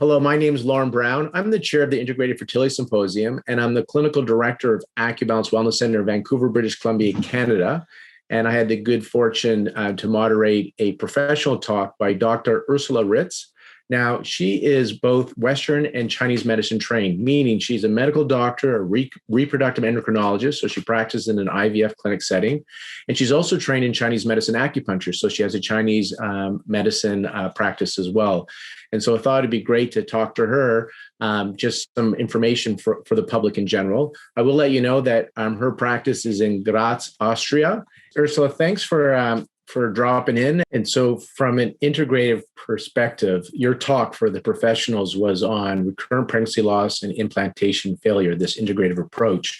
Hello, my name is Lorne Brown. I'm the chair of the Integrative Fertility Symposium, and I'm the clinical director of Acubalance Wellness Center in Vancouver, British Columbia, Canada. And I had the good fortune to moderate a professional talk by Dr. Ursula Ritz. Now, she is both Western and Chinese medicine trained, meaning she's a medical doctor, a reproductive endocrinologist, so she practices in an IVF clinic setting. And she's also trained in Chinese medicine acupuncture, so she has a Chinese medicine practice as well. And so I thought it'd be great to talk to her, just some information for the public in general. I will let you know that her practice is in Graz, Austria. Ursula, thanks for dropping in. And so from an integrative perspective, your talk for the professionals was on recurrent pregnancy loss and implantation failure, this integrative approach.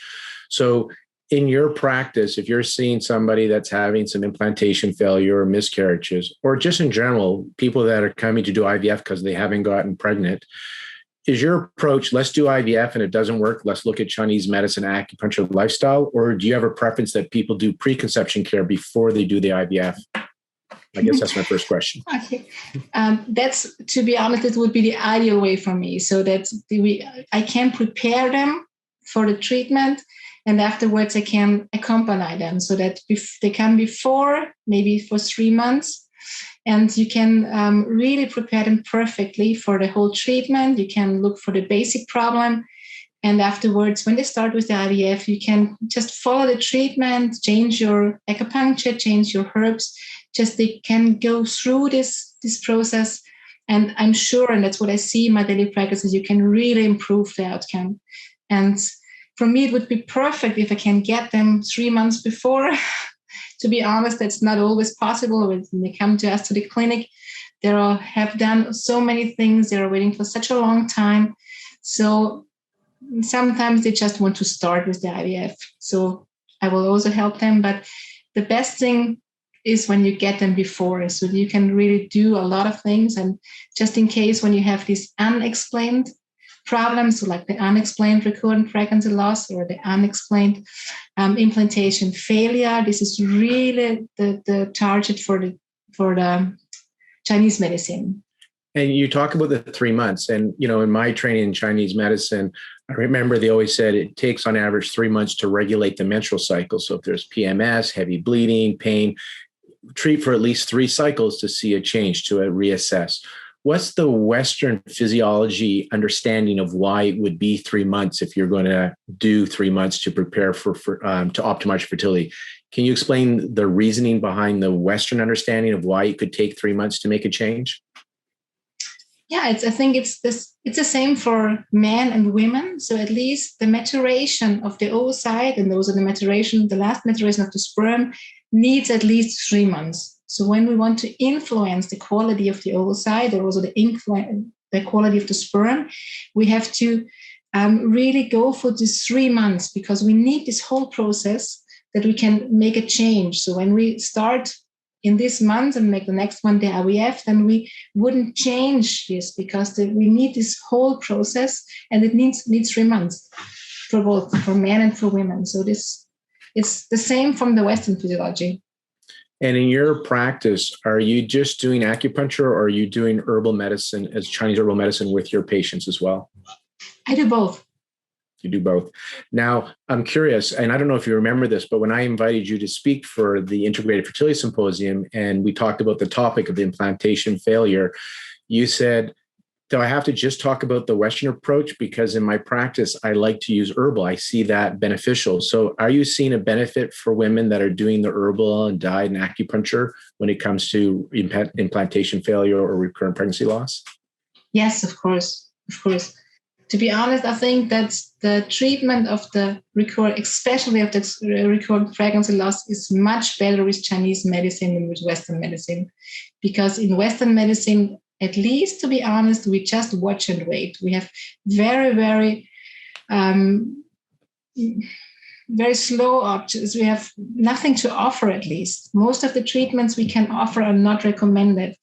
So in your practice, if you're seeing somebody that's having some implantation failure or miscarriages, or just in general, people that are coming to do IVF because they haven't gotten pregnant, is your approach, let's do IVF and it doesn't work, let's look at Chinese medicine, acupuncture, lifestyle? Or do you have a preference that people do preconception care before they do the IVF? I guess that's my first question. Okay. That's, to be honest, it would be the ideal way for me. So that I can prepare them for the treatment, and afterwards I can accompany them so that they come before, maybe for 3 months. And you can really prepare them perfectly for the whole treatment. You can look for the basic problem. And afterwards, when they start with the IVF, you can just follow the treatment, change your acupuncture, change your herbs. Just they can go through this process. And I'm sure, and that's what I see in my daily practices, you can really improve the outcome. And for me, it would be perfect if I can get them 3 months before. To be honest, that's not always possible. When they come to us to the clinic, they have done so many things. They're waiting for such a long time. So sometimes they just want to start with the IVF. So I will also help them. But the best thing is when you get them before. So you can really do a lot of things. And just in case when you have these unexplained problems, so like the unexplained recurrent pregnancy loss or the unexplained implantation failure, this is really the target for the Chinese medicine. And you talk about the 3 months, and in my training in Chinese medicine, I remember they always said it takes on average 3 months to regulate the menstrual cycle. So if there's PMS, heavy bleeding, pain, treat for at least 3 cycles to see a change, to reassess. What's the Western physiology understanding of why it would be 3 months if you're going to do 3 months to prepare to optimize fertility? Can you explain the reasoning behind the Western understanding of why it could take 3 months to make a change? Yeah, I think it's the same for men and women. So at least the maturation of the oocyte, and those are the last maturation of the sperm, needs at least 3 months. So when we want to influence the quality of the oocyte or also the quality of the sperm, we have to really go for these 3 months, because we need this whole process that we can make a change. So when we start in this month and make the next one the IVF, then we wouldn't change this, because we need this whole process, and it needs 3 months for both, for men and for women. So it's the same from the Western physiology. And in your practice, are you just doing acupuncture, or are you doing herbal medicine as Chinese herbal medicine with your patients as well? I do both. You do both. Now, I'm curious, and I don't know if you remember this, but when I invited you to speak for the Integrative Fertility Symposium, and we talked about the topic of implantation failure, you said, do I have to just talk about the Western approach? Because in my practice, I like to use herbal. I see that beneficial. So are you seeing a benefit for women that are doing the herbal and diet and acupuncture when it comes to implantation failure or recurrent pregnancy loss? Yes, of course. Of course. To be honest, I think that the treatment of the recurrent, especially of the recurrent pregnancy loss, is much better with Chinese medicine than with Western medicine. Because in Western medicine, at least, to be honest, we just watch and wait. We have very, very, very slow options. We have nothing to offer, at least. Most of the treatments we can offer are not recommended.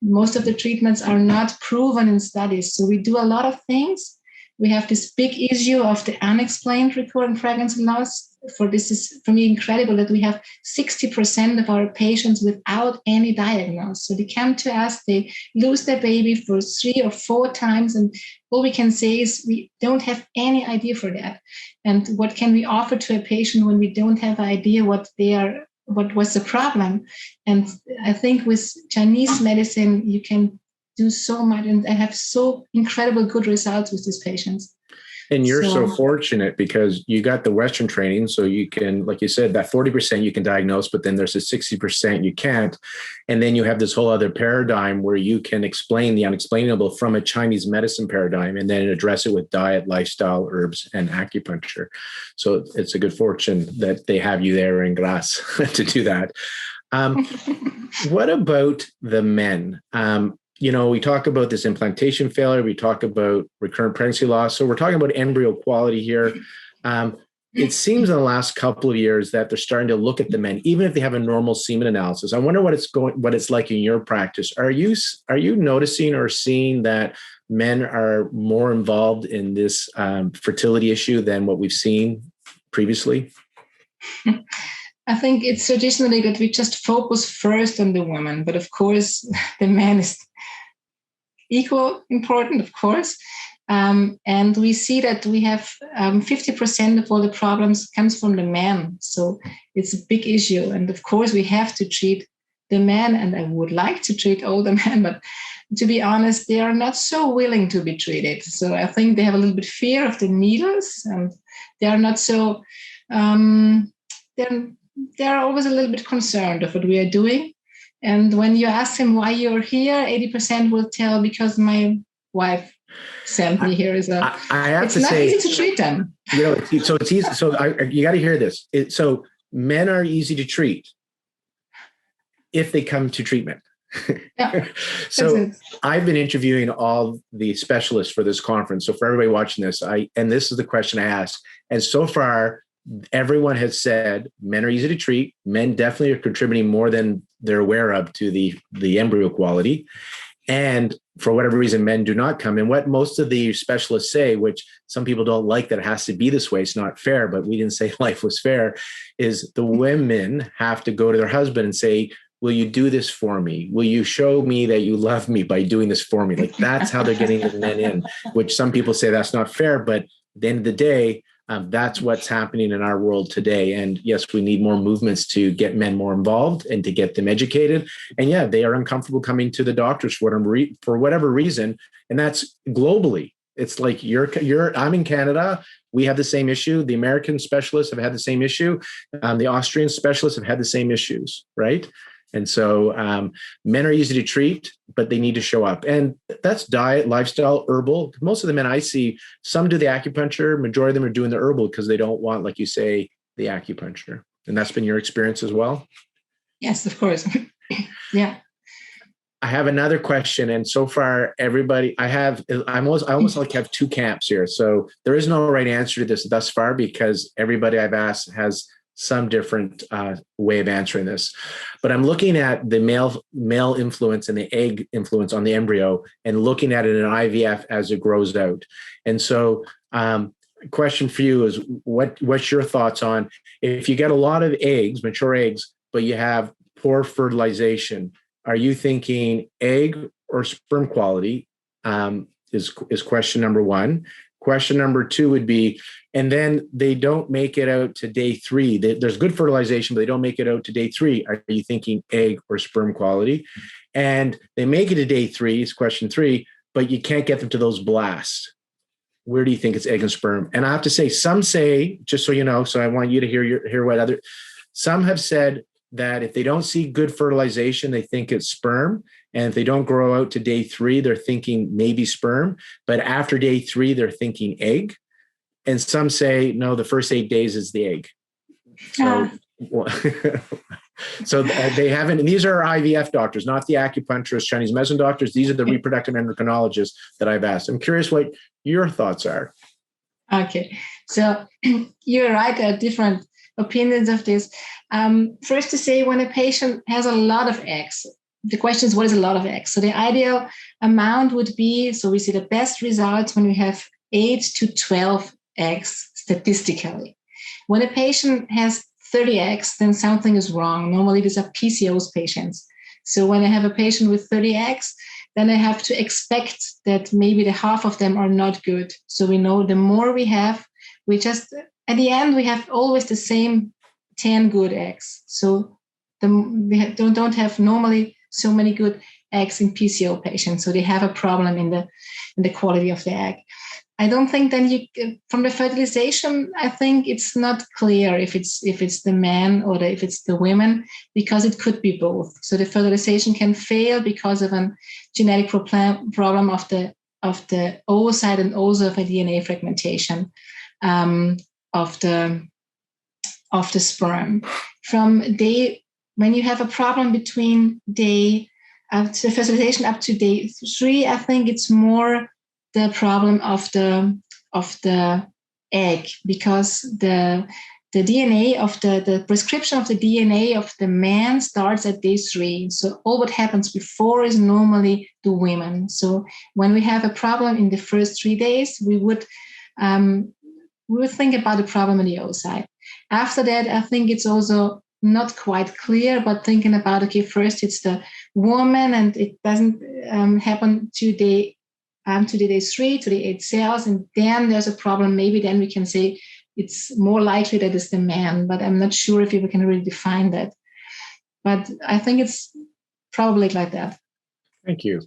Most of the treatments are not proven in studies. So we do a lot of things. We have this big issue of the unexplained recurrent pregnancy loss. for this is for me incredible that we have 60% of our patients without any diagnosis. So they come to us, they lose their baby for 3 or 4 times, and all we can say is we don't have any idea for that. And what can we offer to a patient when we don't have an idea what was the problem? And I think with Chinese medicine, you can do so much, and I have so incredible good results with these patients. And you're so fortunate because you got the Western training. So you can, like you said, that 40% you can diagnose, but then there's a 60% you can't. And then you have this whole other paradigm where you can explain the unexplainable from a Chinese medicine paradigm and then address it with diet, lifestyle, herbs, and acupuncture. So it's a good fortune that they have you there in Grasse to do that. What about the men? We talk about this implantation failure. We talk about recurrent pregnancy loss. So we're talking about embryo quality here. It seems in the last couple of years that they're starting to look at the men, even if they have a normal semen analysis. I wonder what it's like in your practice. Are you noticing or seeing that men are more involved in this fertility issue than what we've seen previously? I think it's traditionally that we just focus first on the woman, but of course the man is equal important, of course. And we see that we have 50% of all the problems comes from the man. So it's a big issue. And of course we have to treat the men, and I would like to treat all the men, but to be honest, they are not so willing to be treated. So I think they have a little bit fear of the needles, and they are not so, they're always a little bit concerned of what we are doing. And when you ask them why you're here, 80% will tell because my wife sent me here. It's not easy to treat them. So it's easy. So you got to hear this. So men are easy to treat if they come to treatment. Yeah, so I've been interviewing all the specialists for this conference. So for everybody watching this, and this is the question I ask. And so far, everyone has said men are easy to treat. Men definitely are contributing more than they're aware of to the embryo quality. And for whatever reason, men do not come. And what most of the specialists say, which some people don't like that it has to be this way, it's not fair, but we didn't say life was fair, is the women have to go to their husband and say, will you do this for me? Will you show me that you love me by doing this for me? Like that's how they're getting the men in, which some people say that's not fair. But at the end of the day, that's what's happening in our world today. And yes, we need more movements to get men more involved and to get them educated. And yeah, they are uncomfortable coming to the doctors for whatever reason. And that's globally. It's like I'm in Canada. We have the same issue. The American specialists have had the same issue. The Austrian specialists have had the same issues, right? And so men are easy to treat, but they need to show up. And that's diet, lifestyle, herbal. Most of the men I see, some do the acupuncture. Majority of them are doing the herbal because they don't want, like you say, the acupuncture. And that's been your experience as well? Yes, of course. Yeah. I have another question. And so far, everybody, I almost like have 2 camps here. So there is no right answer to this thus far because everybody I've asked has some different way of answering this. But I'm looking at the male influence and the egg influence on the embryo and looking at it in IVF as it grows out. And so question for you is what's your thoughts on if you get a lot of eggs, mature eggs, but you have poor fertilization, are you thinking egg or sperm quality is question number 1. Question number 2 would be, and then they don't make it out to day 3. There's good fertilization, but they don't make it out to day 3. Are you thinking egg or sperm quality? And they make it to day 3, is question 3, but you can't get them to those blasts. Where do you think it's egg and sperm? And I have to say, some say, just so you know, so I want you to hear what some have said that if they don't see good fertilization, they think it's sperm. And if they don't grow out to day 3, they're thinking maybe sperm. But after day 3, they're thinking egg. And some say, no, the first 8 days is the egg. So, so they haven't, and these are IVF doctors, not the acupuncturists, Chinese medicine doctors. These are the reproductive endocrinologists that I've asked. I'm curious what your thoughts are. Okay. So you're right. There are different opinions of this. First to say, when a patient has a lot of eggs, the question is, what is a lot of eggs? So the ideal amount would be, so we see the best results when we have 8 to 12 eggs statistically. When a patient has 30 eggs, then something is wrong. Normally, these are PCOS patients. So when I have a patient with 30 eggs, then I have to expect that maybe the half of them are not good. So we know the more we have, we just, at the end, we have always the same 10 good eggs. So we don't have normally so many good eggs in PCO patients. So they have a problem in the quality of the egg. I don't think then from the fertilization, I think it's not clear if it's the man or if it's the women, because it could be both. So the fertilization can fail because of a genetic problem of the oocyte and also of a DNA fragmentation of the sperm. When you have a problem between the fertilization up to day 3, I think it's more the problem of the egg, because the DNA of the prescription of the DNA of the man starts at day 3. So all what happens before is normally the women. So when we have a problem in the first 3 days, we would think about the problem in the oocyte. After that, I think it's also not quite clear, but thinking about, okay, first it's the woman and it doesn't happen to the day 3, to the 8 cells, and then there's a problem. Maybe then we can say it's more likely that it's the man, but I'm not sure if we can really define that. But I think it's probably like that. Thank you.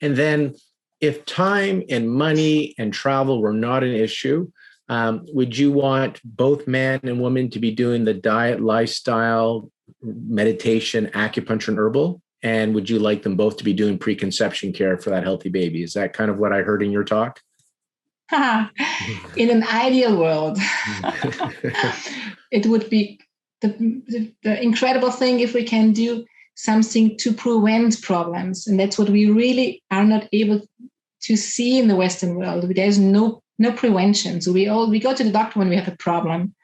And then if time and money and travel were not an issue, would you want both man and woman to be doing the diet, lifestyle, meditation, acupuncture, and herbal? And would you like them both to be doing preconception care for that healthy baby? Is that kind of what I heard in your talk? In an ideal world, it would be the incredible thing if we can do something to prevent problems. And that's what we really are not able to see in the Western world. There's no prevention. So we go to the doctor when we have a problem.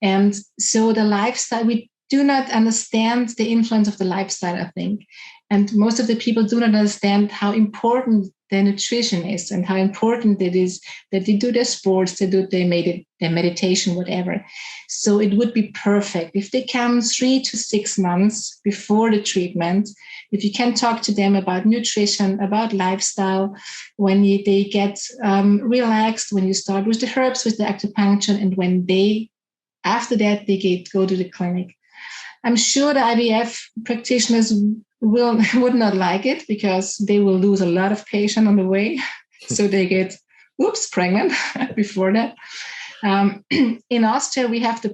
And so the lifestyle, we do not understand the influence of the lifestyle, I think. And most of the people do not understand how important their nutrition is and how important it is that they do their sports, they do their meditation, whatever. So it would be perfect if they come 3 to 6 months before the treatment, if you can talk to them about nutrition, about lifestyle, when they get relaxed, when you start with the herbs, with the acupuncture, and when after that, they go to the clinic. I'm sure the IVF practitioners would not like it because they will lose a lot of patients on the way. So they get, pregnant before that. In Austria, we have the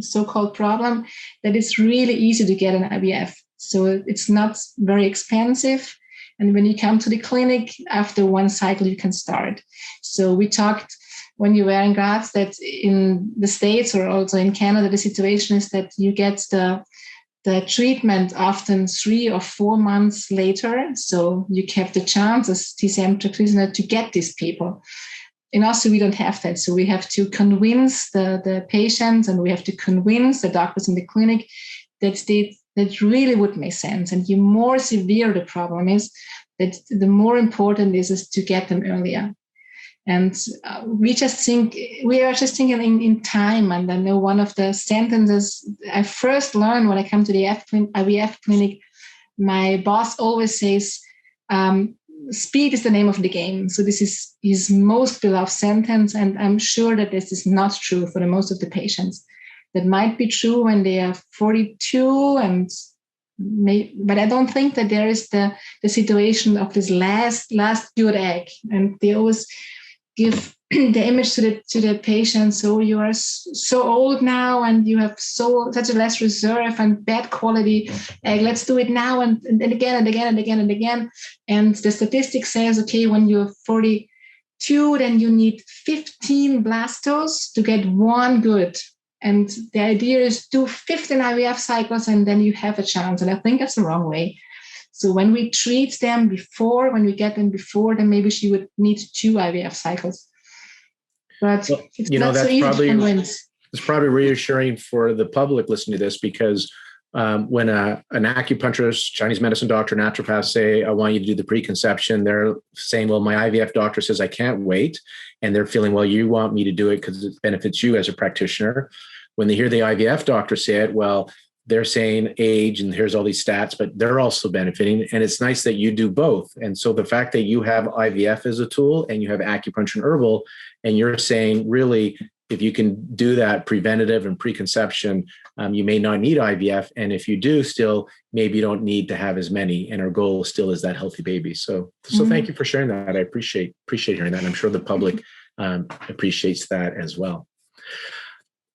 so-called problem, that it's really easy to get an IVF. So it's not very expensive. And when you come to the clinic, after one cycle, you can start. So we talked when you were in Graz that in the States or also in Canada, the situation is that you get the treatment often 3 or 4 months later. So you have the chance as TCM practitioner to get these people. In Austria, we don't have that. So we have to convince the patients and we have to convince the doctors in the clinic that really would make sense. And the more severe the problem is, that the more important it is to get them earlier. And we are just thinking in time. And I know one of the sentences I first learned when I come to the IVF clinic, my boss always says, speed is the name of the game. So this is his most beloved sentence. And I'm sure that this is not true for the most of the patients. That might be true when they are 42 but I don't think that there is the situation of this last good egg. And they always give the image to the patient. So you are so old now and you have such a less reserve and bad quality egg. Let's do it now and again and again and again and again. And the statistic says, okay, when you're 42, then you need 15 blastos to get one good. And the idea is do 15 IVF cycles and then you have a chance. And I think that's the wrong way. So when we treat them before, when we get them before, then maybe she would need 2 IVF cycles. But it's not so easy to convince. It's probably reassuring for the public listening to this, because when an acupuncturist, Chinese medicine doctor, naturopath say, I want you to do the preconception, they're saying, well, my IVF doctor says I can't wait. And they're feeling, well, you want me to do it because it benefits you as a practitioner. When they hear the IVF doctor say it, well, they're saying age and here's all these stats, but they're also benefiting. And it's nice that you do both. And so the fact that you have IVF as a tool and you have acupuncture and herbal, and you're saying really, if you can do that preventative and preconception, you may not need IVF. And if you do still, maybe you don't need to have as many. And our goal still is that healthy baby. So thank you for sharing that. I appreciate hearing that. And I'm sure the public appreciates that as well.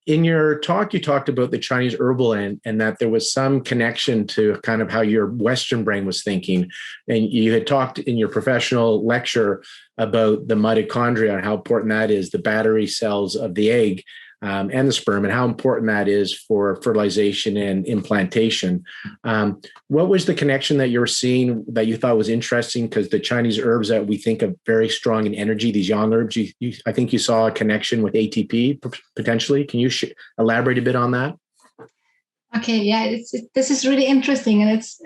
In your talk, you talked about the Chinese herbal and that there was some connection to kind of how your Western brain was thinking. And you had talked in your professional lecture about the mitochondria and how important that is, the battery cells of the egg and the sperm, and how important that is for fertilization and implantation. What was the connection that you were seeing that you thought was interesting? Because the Chinese herbs that we think of very strong in energy, these yang herbs, I think you saw a connection with ATP potentially. Can you elaborate a bit on that? Okay, yeah, this is really interesting, and it's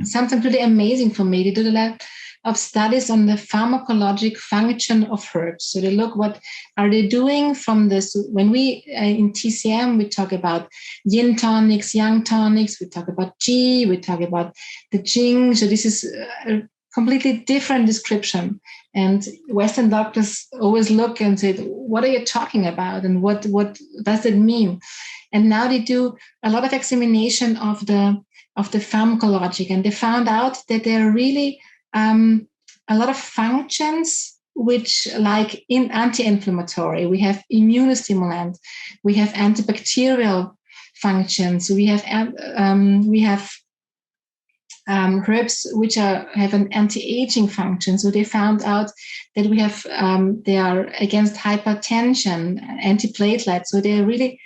something really amazing for me. They did a lot of studies on the pharmacologic function of herbs. So they look what are they doing from this. When we in TCM, we talk about yin tonics, yang tonics, we talk about qi, we talk about the jing. So this is a completely different description. And Western doctors always look and say, what are you talking about? And what does it mean? And now they do a lot of examination of the pharmacologic, and they found out that there are really a lot of functions which, like in anti-inflammatory, we have immunostimulant, we have antibacterial functions, we have herbs which have an anti-aging function. So they found out that we have they are against hypertension, antiplatelet. So they really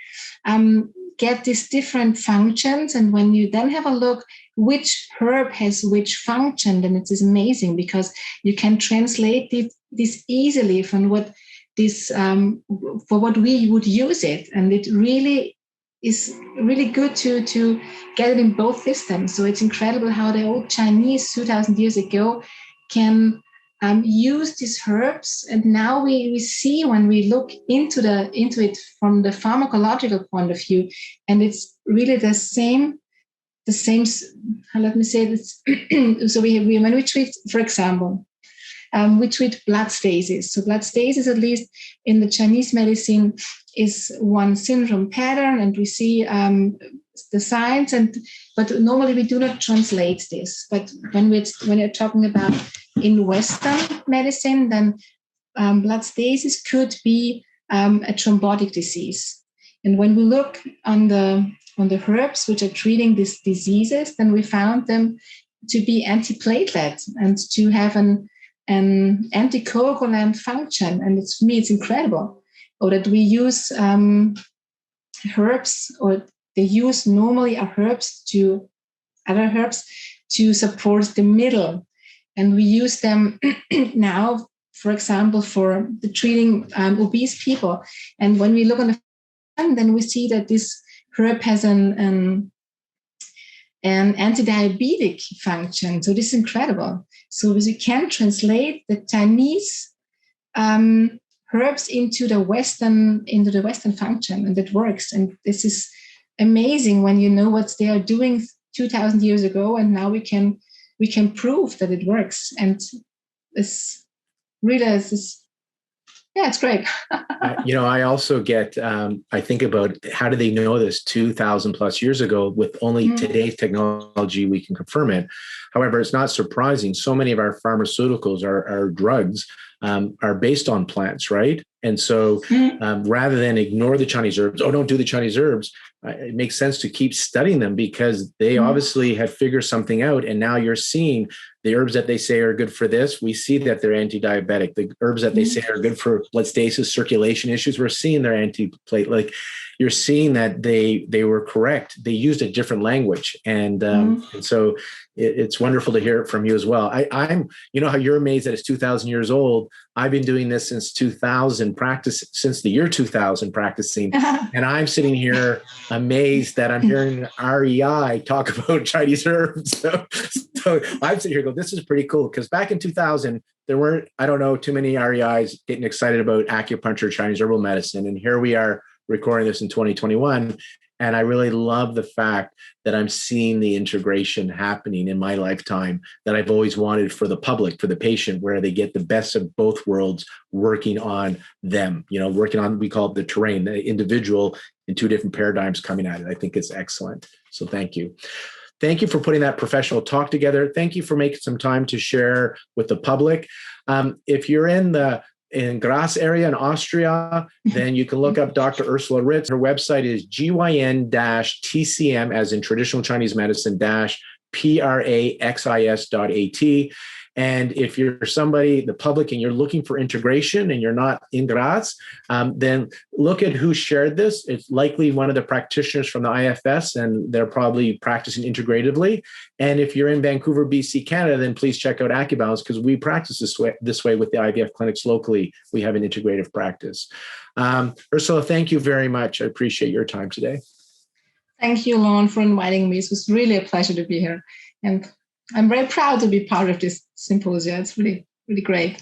get these different functions. And when you then have a look which herb has which function, then it is amazing, because you can translate this easily from what this for what we would use it. And it really is really good to get it in both systems. So it's incredible how the old Chinese 2,000 years ago can use these herbs, and now we see when we look into it from the pharmacological point of view, and it's really the same. Let me say this. So we when we treat, for example, we treat blood stasis. So blood stasis, at least in the Chinese medicine, is one syndrome pattern, and we see the signs. But normally we do not translate this. But when you're talking about in Western medicine, then blood stasis could be a thrombotic disease. And when we look on the herbs which are treating these diseases, then we found them to be antiplatelet and to have an anticoagulant function. And for me, it's incredible. Or that we use herbs, or they use normally other herbs to support the middle. And we use them now, for example, for the treating obese people. And when we look on the front, then we see that this herb has an anti-diabetic function. So this is incredible. So we can translate the Chinese herbs into the Western function, and that works. And this is amazing when you know what they are doing 2,000 years ago, and now we can prove that it works. And it's really it's great. I also get, I think about how do they know this 2,000 plus years ago? With only today's technology, we can confirm it. However, it's not surprising. So many of our pharmaceuticals, our drugs, are based on plants, right? And so rather than ignore the Chinese herbs, don't do the Chinese herbs, it makes sense to keep studying them, because they obviously have figured something out. And now you're seeing the herbs that they say are good for this. We see that they're anti-diabetic. The herbs that they say are good for blood stasis, circulation issues, we're seeing they're anti-platelet. you're seeing that they were correct. They used a different language, and so it's wonderful to hear it from you as well. I'm, you know, how you're amazed that it's 2,000 years old. I've been doing this since 2000, since the year 2000 practicing, and I'm sitting here amazed that I'm hearing REI talk about Chinese herbs. So I'm sitting here going, this is pretty cool, because back in 2000, there weren't, I don't know, too many REIs getting excited about acupuncture, Chinese herbal medicine. And here we are recording this in 2021. And I really love the fact that I'm seeing the integration happening in my lifetime that I've always wanted for the public, for the patient, where they get the best of both worlds working on them, you know, working on, we call it the terrain, the individual in two different paradigms coming at it. I think it's excellent. So thank you. Thank you for putting that professional talk together. Thank you for making some time to share with the public. If you're in Graz area in Austria, then you can look up Dr. Ursula Ritz. Her website is GYN-TCM, as in traditional Chinese medicine, -praxis.at. And if you're somebody, the public, and you're looking for integration and you're not in Graz, then look at who shared this. It's likely one of the practitioners from the IFS, and they're probably practicing integratively. And if you're in Vancouver, BC, Canada, then please check out AcuBalance, because we practice this way with the IVF clinics locally. We have an integrative practice. Ursula, thank you very much. I appreciate your time today. Thank you, Lorne, for inviting me. It was really a pleasure to be here. And I'm very proud to be part of this symposium. It's really, really great.